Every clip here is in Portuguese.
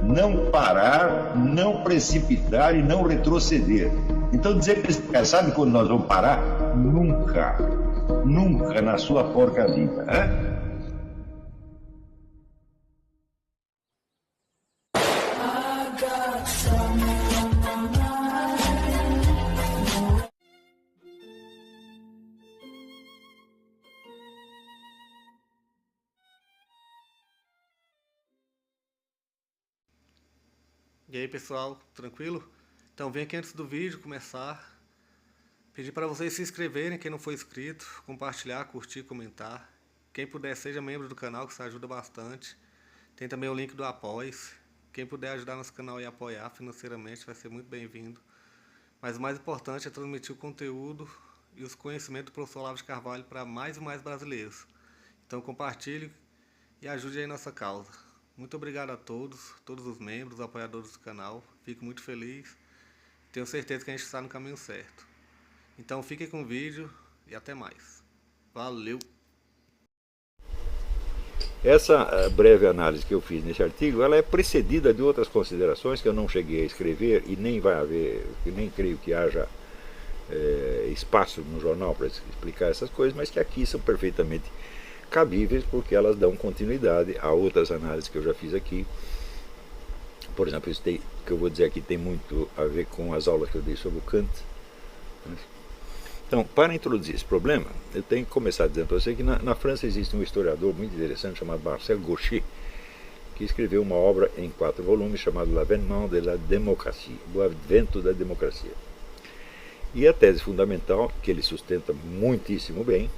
não parar, não precipitar e não retroceder. Então dizer para esse cara, sabe quando nós vamos parar? Nunca. Nunca na sua porca vida. Né? E aí pessoal, tranquilo? Então vem aqui antes do vídeo começar, pedir para vocês se inscreverem, quem não for inscrito, compartilhar, curtir, comentar. Quem puder seja membro do canal, que isso ajuda bastante. Tem também o link do Apoia-se. Quem puder ajudar nosso canal e apoiar financeiramente vai ser muito bem-vindo. Mas o mais importante é transmitir o conteúdo e os conhecimentos do professor Olavo de Carvalho para mais e mais brasileiros. Então compartilhe e ajude aí nossa causa. Muito obrigado a todos os membros, apoiadores do canal. Fico muito feliz. Tenho certeza que a gente está no caminho certo. Então fiquem com o vídeo e até mais. Valeu! Essa breve análise que eu fiz nesse artigo, ela é precedida de outras considerações que eu não cheguei a escrever e nem vai haver, nem creio que haja espaço no jornal para explicar essas coisas, mas que aqui são perfeitamente cabíveis, porque elas dão continuidade a outras análises que eu já fiz aqui. Por exemplo, isso que eu vou dizer aqui tem muito a ver com as aulas que eu dei sobre o Kant. Então, para introduzir esse problema, eu tenho que começar dizendo para você que na França existe um historiador muito interessante chamado Marcel Gauchet, que escreveu uma obra em 4 volumes chamada L'Avènement de la démocratie, o advento da democracia. E a tese fundamental, que ele sustenta muitíssimo bem,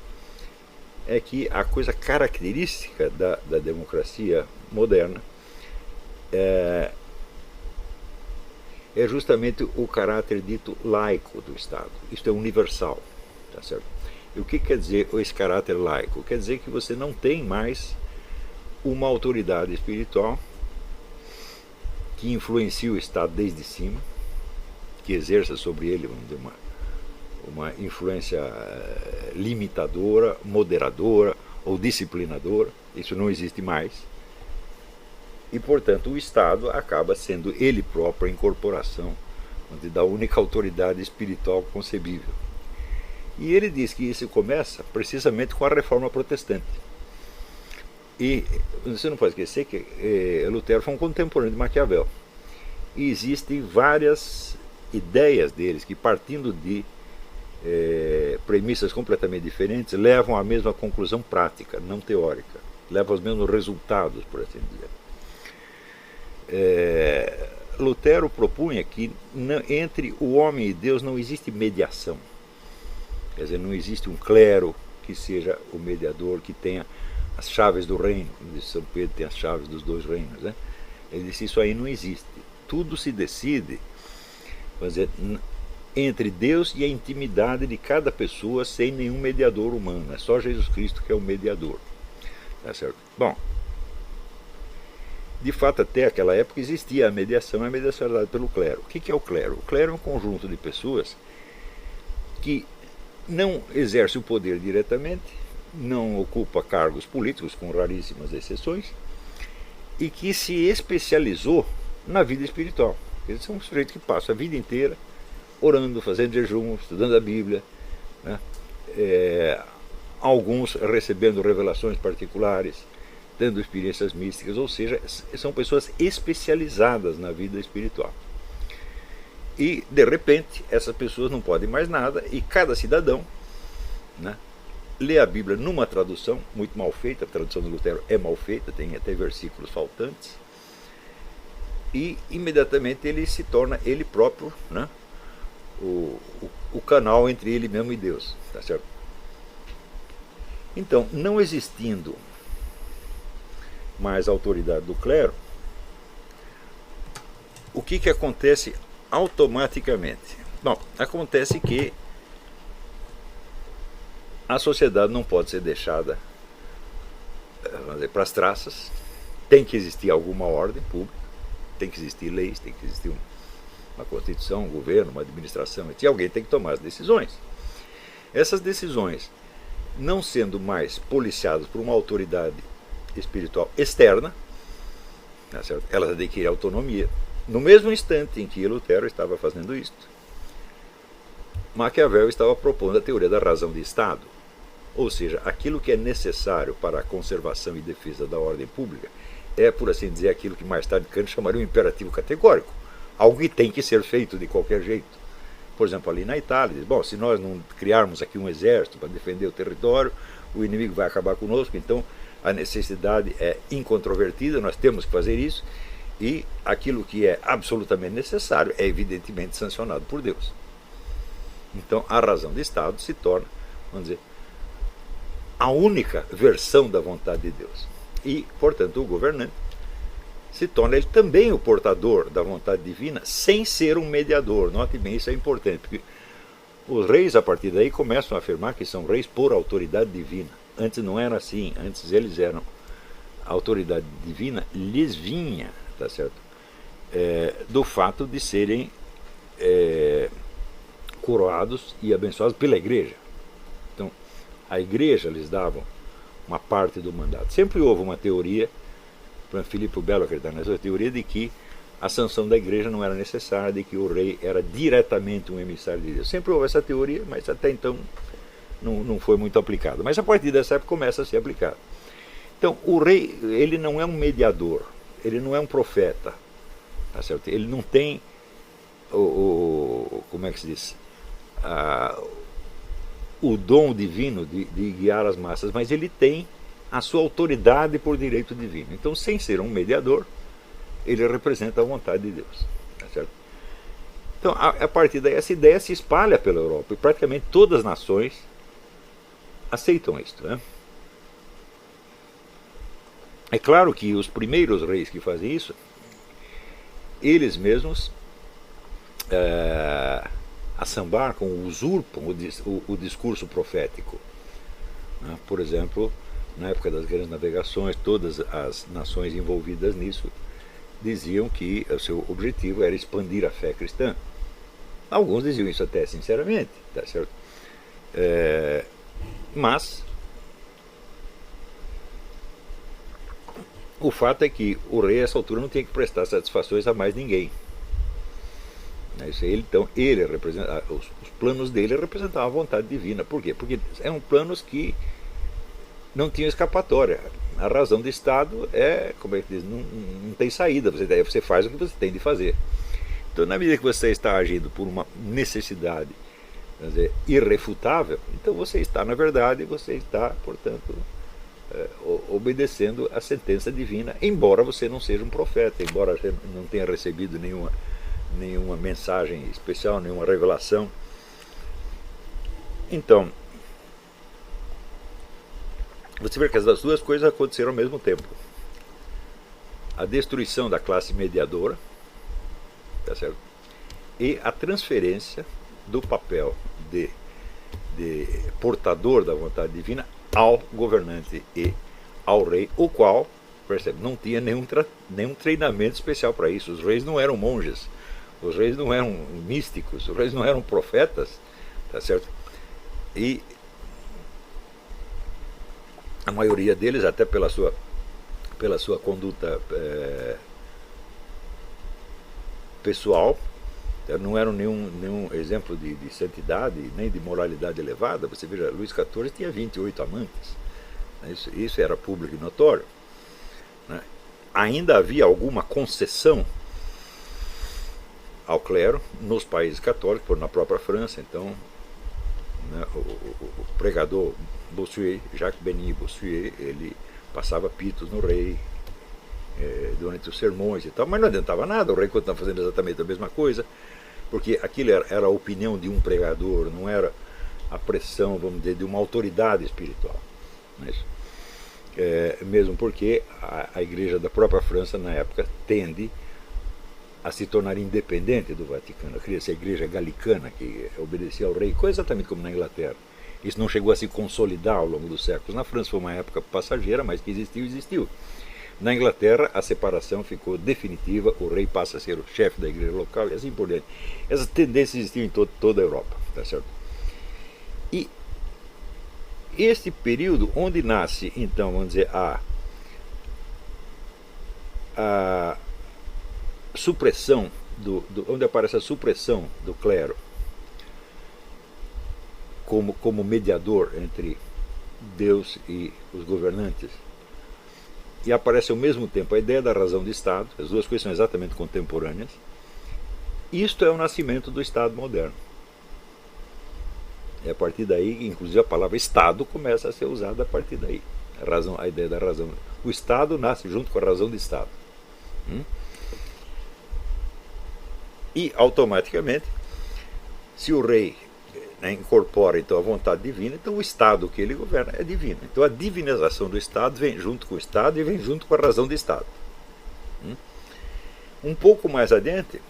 é que a coisa característica da democracia moderna é justamente o caráter dito laico do Estado. Isto é universal, tá certo? E o que quer dizer esse caráter laico? Quer dizer que você não tem mais uma autoridade espiritual que influencia o Estado desde cima, que exerça sobre ele, vamos dizer, uma influência limitadora, moderadora ou disciplinadora. Isso não existe mais. E, portanto, o Estado acaba sendo ele próprio a incorporação da única autoridade espiritual concebível. E ele diz que isso começa precisamente com a Reforma Protestante. E você não pode esquecer que Lutero foi um contemporâneo de Maquiavel. E existem várias ideias deles que, partindo de premissas completamente diferentes, levam à mesma conclusão prática, não teórica. Levam aos mesmos resultados, por assim dizer. Lutero propunha que entre o homem e Deus não existe mediação. Quer dizer, não existe um clero que seja o mediador, que tenha as chaves do reino. Como disse São Pedro, tem as chaves dos 2 reinos. Né? Ele disse, isso aí não existe. Tudo se decide, vamos dizer, entre Deus e a intimidade de cada pessoa, sem nenhum mediador humano. É só Jesus Cristo que é o mediador. Tá certo? Bom, de fato, até aquela época existia a mediação era dada pelo clero. O que é o clero? O clero é um conjunto de pessoas que não exerce o poder diretamente, não ocupa cargos políticos, com raríssimas exceções, e que se especializou na vida espiritual. Eles são um sujeito que passa a vida inteira orando, fazendo jejum, estudando a Bíblia, né? Alguns recebendo revelações particulares, tendo experiências místicas, ou seja, são pessoas especializadas na vida espiritual. E, de repente, essas pessoas não podem mais nada, e cada cidadão, né, lê a Bíblia numa tradução muito mal feita, a tradução de Lutero é mal feita, tem até versículos faltantes, e imediatamente ele se torna ele próprio, né, o canal entre ele mesmo e Deus. Tá certo? Então, não existindo mais autoridade do clero, o que acontece automaticamente? Bom, acontece que a sociedade não pode ser deixada para as traças, tem que existir alguma ordem pública, tem que existir leis, tem que existir uma constituição, um governo, uma administração, e alguém tem que tomar as decisões. Essas decisões, não sendo mais policiadas por uma autoridade espiritual externa, tá certo? Elas adquirem autonomia. No mesmo instante em que Lutero estava fazendo isto, Maquiavel estava propondo a teoria da razão de Estado, ou seja, aquilo que é necessário para a conservação e defesa da ordem pública é, por assim dizer, aquilo que mais tarde Kant chamaria um imperativo categórico, algo que tem que ser feito de qualquer jeito. Por exemplo, ali na Itália, diz, bom, se nós não criarmos aqui um exército para defender o território, o inimigo vai acabar conosco, então a necessidade é incontrovertida, nós temos que fazer isso, e aquilo que é absolutamente necessário é evidentemente sancionado por Deus. Então a razão de Estado se torna, vamos dizer, a única versão da vontade de Deus. E, portanto, o governante se torna ele também o portador da vontade divina, sem ser um mediador. Note bem, isso é importante, porque os reis, a partir daí, começam a afirmar que são reis por autoridade divina. Antes não era assim, antes eles eram, a autoridade divina lhes vinha, tá certo? Do fato de serem coroados e abençoados pela igreja. Então, a igreja lhes dava uma parte do mandato. Sempre houve uma teoria, por exemplo, Filipe Belo acredita nessa teoria de que a sanção da igreja não era necessária, de que o rei era diretamente um emissário de Deus. Sempre houve essa teoria, mas até então não foi muito aplicada. Mas a partir dessa época começa a ser aplicada. Então, o rei, ele não é um mediador, ele não é um profeta, tá certo? Ele não tem como é que se diz? O dom divino de guiar as massas, mas ele tem a sua autoridade por direito divino. Então, sem ser um mediador, ele representa a vontade de Deus, tá certo? Então, a partir daí, essa ideia se espalha pela Europa, e praticamente todas as nações aceitam isto, né? É claro que os primeiros reis que fazem isso, eles mesmos assambarcam, usurpam o discurso profético, né? Por exemplo, na época das grandes navegações, todas as nações envolvidas nisso diziam que o seu objetivo era expandir a fé cristã. Alguns diziam isso até sinceramente, tá certo? Mas o fato é que o rei, a essa altura, não tinha que prestar satisfações a mais ninguém. Então, ele representa, os planos dele representavam a vontade divina. Por quê? Porque eram planos que não tinham escapatória. A razão de Estado é, como é que diz, não tem saída. Você faz o que você tem de fazer. Então, na medida que você está agindo por uma necessidade, quer dizer, irrefutável, então você está, na verdade, você está, portanto, obedecendo a sentença divina, embora você não seja um profeta, embora você não tenha recebido nenhuma mensagem especial, nenhuma revelação. Então, você vê que as duas coisas aconteceram ao mesmo tempo. A destruição da classe mediadora, tá certo? E a transferência do papel de portador da vontade divina ao governante e ao rei, o qual, percebe, não tinha nenhum treinamento especial para isso. Os reis não eram monges, os reis não eram místicos, os reis não eram profetas, tá certo? E a maioria deles, até pela sua conduta pessoal, não eram nenhum exemplo de santidade, nem de moralidade elevada. Você veja, Luís XIV tinha 28 amantes. Isso era público e notório, né? Ainda havia alguma concessão ao clero nos países católicos, na própria França. Então, né, o pregador Bossuet, Jacques Benny Bossuet, ele passava pitos no rei durante os sermões e tal, mas não adiantava nada, o rei continuava fazendo exatamente a mesma coisa, porque aquilo era a opinião de um pregador, não era a pressão, vamos dizer, de uma autoridade espiritual. Mas, mesmo porque a igreja da própria França, na época, tende a se tornar independente do Vaticano. Cria-se a igreja galicana, que obedecia ao rei, exatamente como na Inglaterra. Isso não chegou a se consolidar ao longo dos séculos. Na França foi uma época passageira, mas que existiu. Na Inglaterra, a separação ficou definitiva, o rei passa a ser o chefe da igreja local e assim por diante. Essas tendências existiam em toda a Europa, tá certo? E este período onde nasce, então, vamos dizer, a a supressão, onde aparece a supressão do clero como mediador entre Deus e os governantes, e aparece ao mesmo tempo a ideia da razão de Estado, as duas coisas são exatamente contemporâneas. Isto é o nascimento do Estado moderno. E a partir daí, inclusive a palavra Estado começa a ser usada a partir daí. A ideia da razão. O Estado nasce junto com a razão de Estado. E automaticamente, se o rei incorpora então a vontade divina, então o Estado que ele governa é divino. Então a divinização do Estado vem junto com o Estado e vem junto com a razão de Estado. Um pouco mais adiante,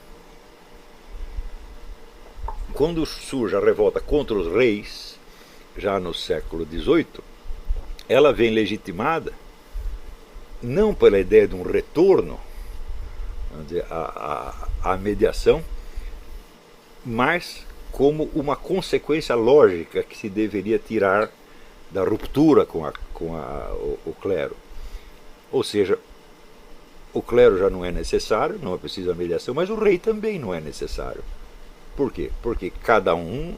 quando surge a revolta contra os reis, já no século XVIII, ela vem legitimada não pela ideia de um retorno, vamos dizer, à mediação, mas como uma consequência lógica que se deveria tirar da ruptura com o clero. Ou seja, o clero já não é necessário, não é preciso a mediação, mas o rei também não é necessário. Por quê? Porque cada um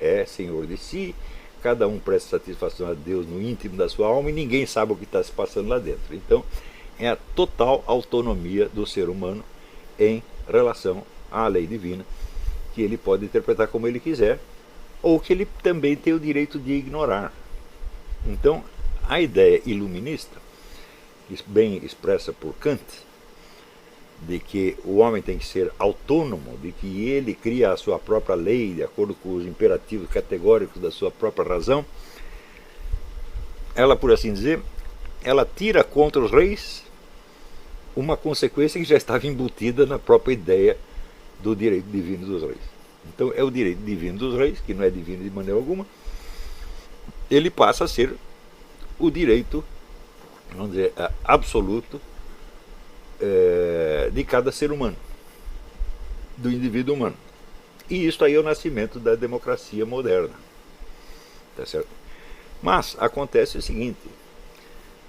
é senhor de si, cada um presta satisfação a Deus no íntimo da sua alma e ninguém sabe o que está se passando lá dentro. Então, é a total autonomia do ser humano em relação à lei divina, que ele pode interpretar como ele quiser, ou que ele também tem o direito de ignorar. Então, a ideia iluminista, bem expressa por Kant, de que o homem tem que ser autônomo, de que ele cria a sua própria lei de acordo com os imperativos categóricos da sua própria razão, ela, por assim dizer, ela tira contra os reis uma consequência que já estava embutida na própria ideia do direito divino dos reis. Então é o direito divino dos reis, que não é divino de maneira alguma, ele passa a ser o direito, vamos dizer, absoluto de cada ser humano, do indivíduo humano. E isso aí é o nascimento da democracia moderna. Tá certo? Mas acontece o seguinte: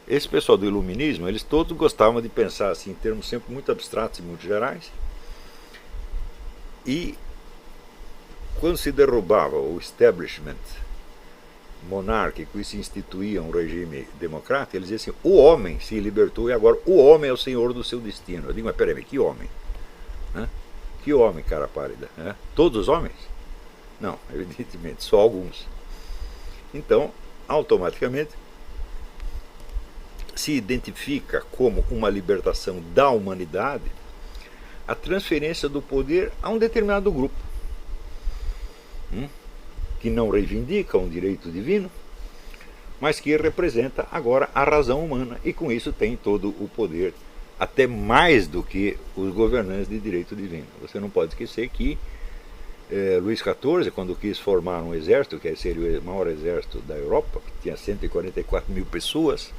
esse pessoal do iluminismo, eles todos gostavam de pensar assim, em termos sempre muito abstratos e muito gerais, e quando se derrubava o establishment monárquico e se instituía um regime democrático, eles diziam assim: o homem se libertou e agora o homem é o senhor do seu destino. Eu digo, mas peraí, que homem? Que homem, cara pálida? Todos os homens? Não, evidentemente, só alguns. Então, automaticamente, se identifica como uma libertação da humanidade a transferência do poder a um determinado grupo, que não reivindica um direito divino, mas que representa agora a razão humana, e com isso tem todo o poder, até mais do que os governantes de direito divino. Você não pode esquecer que Luís XIV, quando quis formar um exército, que seria o maior exército da Europa, que tinha 144 mil pessoas,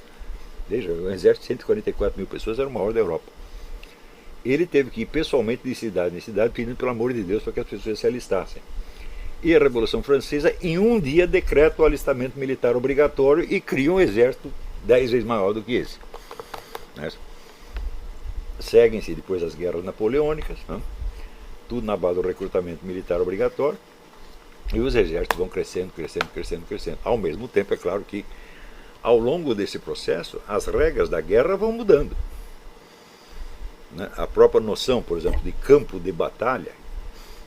veja, um exército de 144 mil pessoas era o maior da Europa. Ele teve que ir pessoalmente de cidade em cidade, pedindo pelo amor de Deus para que as pessoas se alistassem. E a Revolução Francesa, em um dia, decreta o alistamento militar obrigatório e cria um exército 10 vezes maior do que esse. Seguem-se depois as guerras napoleônicas, tudo na base do recrutamento militar obrigatório, e os exércitos vão crescendo, crescendo, crescendo, crescendo. Ao mesmo tempo, é claro que, ao longo desse processo, as regras da guerra vão mudando. A própria noção, por exemplo, de campo de batalha,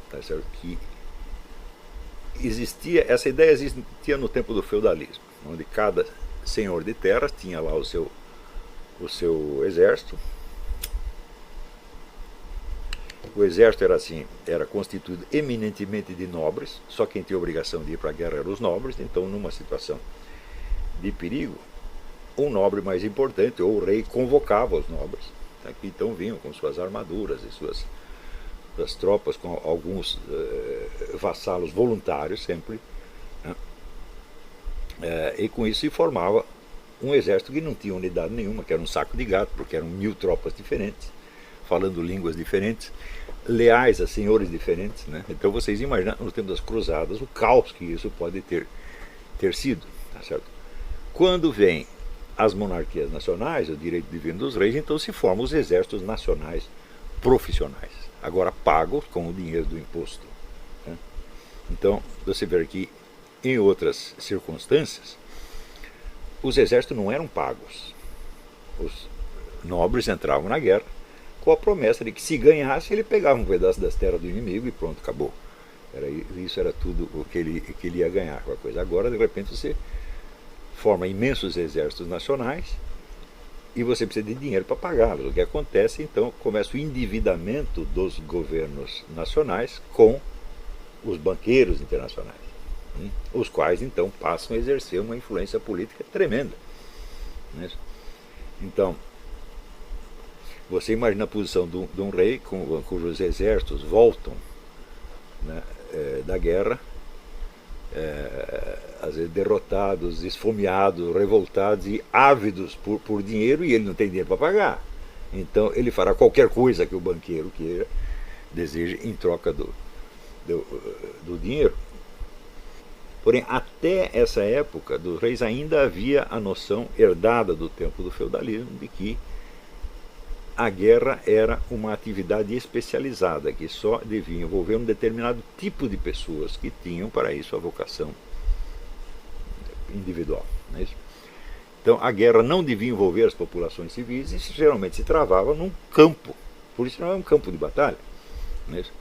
tá certo? Que existia, essa ideia existia no tempo do feudalismo, onde cada senhor de terras tinha lá o seu exército. O exército era assim, era constituído eminentemente de nobres, só quem tinha obrigação de ir para a guerra eram os nobres. Então, numa situação de perigo, um nobre mais importante, ou o rei, convocava os nobres, que então vinham com suas armaduras e suas tropas, com alguns vassalos voluntários sempre, e com isso se formava um exército que não tinha unidade nenhuma, que era um saco de gato, porque eram 1000 tropas diferentes, falando línguas diferentes, leais a senhores diferentes, Então vocês imaginam, no tempo das cruzadas, o caos que isso pode ter sido, tá certo? Quando vem as monarquias nacionais, o direito divino dos reis, então se formam os exércitos nacionais profissionais, agora pagos com o dinheiro do imposto. Né? Então, você vê que em outras circunstâncias, os exércitos não eram pagos. Os nobres entravam na guerra com a promessa de que se ganhasse, ele pegava um pedaço das terras do inimigo e pronto, acabou. Isso era tudo o que ele ia ganhar com a coisa. Agora, de repente, você forma imensos exércitos nacionais e você precisa de dinheiro para pagá-los. O que acontece, então, começa o endividamento dos governos nacionais com os banqueiros internacionais, os quais, então, passam a exercer uma influência política tremenda. Então, você imagina a posição de um rei cujos exércitos voltam, né, da guerra, às vezes derrotados, esfomeados, revoltados e ávidos por dinheiro, e ele não tem dinheiro para pagar. Então ele fará qualquer coisa que o banqueiro queira, deseje, em troca do dinheiro. Porém, até essa época dos reis ainda havia a noção herdada do tempo do feudalismo de que a guerra era uma atividade especializada, que só devia envolver um determinado tipo de pessoas que tinham para isso a vocação individual. Não é isso? Então a guerra não devia envolver as populações civis e geralmente se travava num campo, por isso não é um campo de batalha. Não é isso?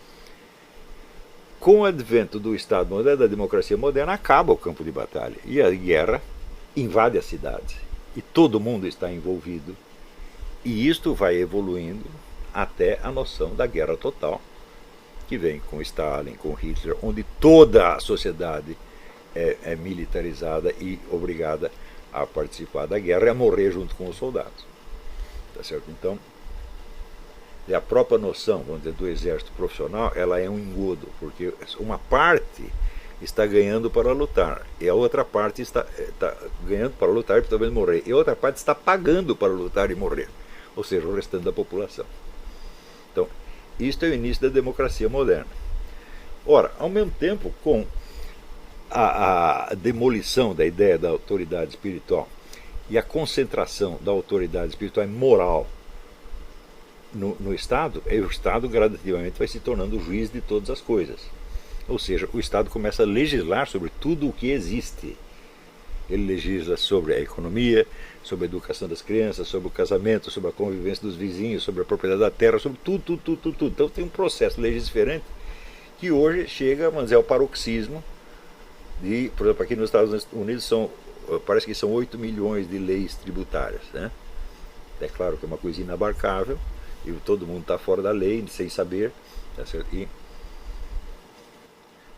Com o advento do Estado moderno, da democracia moderna, acaba o campo de batalha e a guerra invade as cidades e todo mundo está envolvido. E isto vai evoluindo até a noção da guerra total, que vem com Stalin, com Hitler, onde toda a sociedade é militarizada e obrigada a participar da guerra e a morrer junto com os soldados. Tá certo? Então, a própria noção, vamos dizer, do exército profissional, ela é um engodo, porque uma parte está ganhando para lutar, e a outra parte está ganhando para lutar e talvez morrer, e a outra parte está pagando para lutar e morrer, ou seja, o restante da população. Então, isto é o início da democracia moderna. Ora, ao mesmo tempo, com a demolição da ideia da autoridade espiritual e a concentração da autoridade espiritual e moral no Estado, o Estado gradativamente vai se tornando o juiz de todas as coisas. Ou seja, o Estado começa a legislar sobre tudo o que existe. Ele legisla sobre a economia, sobre a educação das crianças, sobre o casamento, sobre a convivência dos vizinhos, sobre a propriedade da terra, sobre tudo. Então tem um processo legislativo que hoje chega, vamos dizer, ao paroxismo de, por exemplo, aqui nos Estados Unidos parece que são 8 milhões de leis tributárias, né? É claro que é uma coisa inabarcável e todo mundo está fora da lei, sem saber, tá certo? E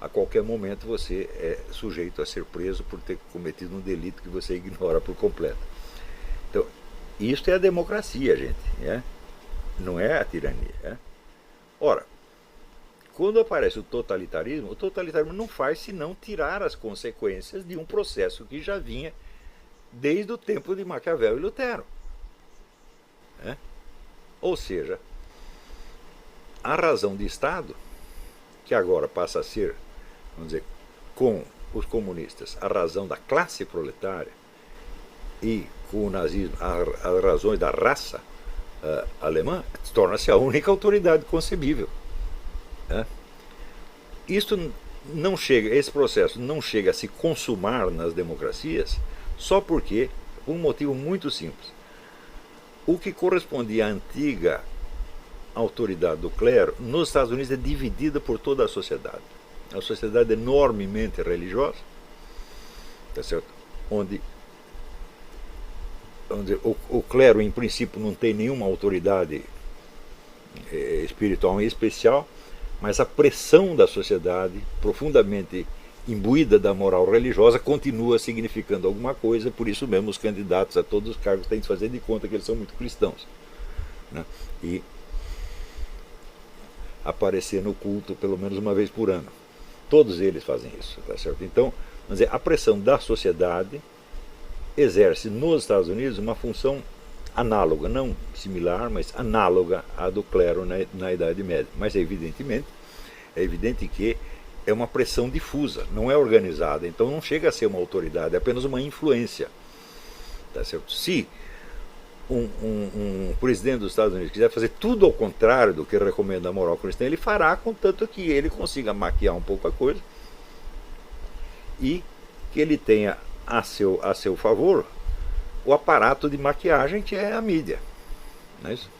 a qualquer momento você é sujeito a ser preso por ter cometido um delito que você ignora por completo. Então, isto é a democracia, gente, né? Não é a tirania. Né? Ora, quando aparece o totalitarismo não faz senão tirar as consequências de um processo que já vinha desde o tempo de Maquiavel e Lutero. Né? Ou seja, a razão de Estado, que agora passa a ser, vamos dizer, com os comunistas, a razão da classe proletária, e com o nazismo, as razões da raça alemã, torna-se a única autoridade concebível. Né? Isto não chega, esse processo não chega a se consumar nas democracias só porque, um motivo muito simples, o que correspondia à antiga autoridade do clero, nos Estados Unidos é dividida por toda a sociedade. É uma sociedade enormemente religiosa, tá certo? Onde o clero, em princípio, não tem nenhuma autoridade espiritual em especial, mas a pressão da sociedade, profundamente imbuída da moral religiosa, continua significando alguma coisa, por isso mesmo os candidatos a todos os cargos têm de fazer de conta que eles são muito cristãos. Né? E aparecer no culto pelo menos uma vez por ano. Todos eles fazem isso, tá certo? Então, vamos dizer, a pressão da sociedade exerce nos Estados Unidos uma função análoga, não similar, mas análoga à do clero na Idade Média. Mas é evidente que é uma pressão difusa, não é organizada, então não chega a ser uma autoridade, é apenas uma influência. Tá certo? Se um presidente dos Estados Unidos quiser fazer tudo ao contrário do que recomenda a moral cristã, ele fará, contanto que ele consiga maquiar um pouco a coisa e que ele tenha a seu favor o aparato de maquiagem que é a mídia. Não é isso?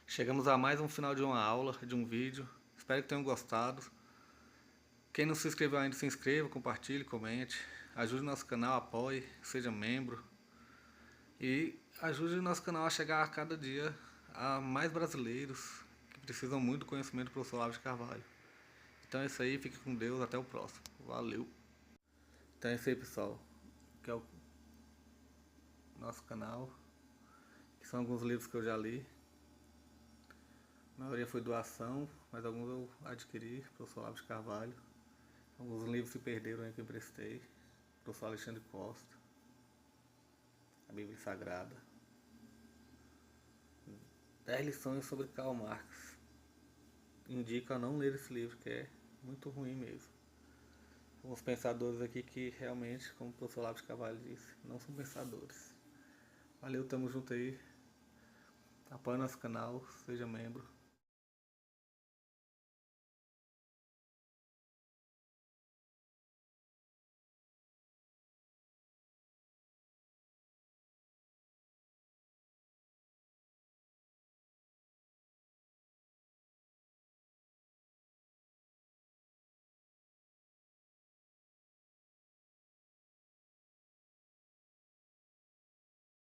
Chegamos a mais um final de uma aula, de um vídeo. Espero que tenham gostado. Quem não se inscreveu ainda, se inscreva, compartilhe, comente. Ajude o nosso canal, apoie, seja membro. E ajude o nosso canal a chegar a cada dia a mais brasileiros que precisam muito do conhecimento do professor Olavo de Carvalho. Então é isso aí, fique com Deus, até o próximo. Valeu! Então é isso aí, pessoal. Que é o nosso canal. Que são alguns livros que eu já li. A maioria foi doação, mas alguns eu adquiri, professor Olavo de Carvalho. Alguns livros se perderam aí que eu emprestei. Professor Alexandre Costa. A Bíblia Sagrada. 10 lições sobre Karl Marx. Indico a não ler esse livro, que é muito ruim mesmo. Alguns pensadores aqui que realmente, como o professor Olavo de Carvalho disse, não são pensadores. Valeu, tamo junto aí. Apoie nosso canal, seja membro.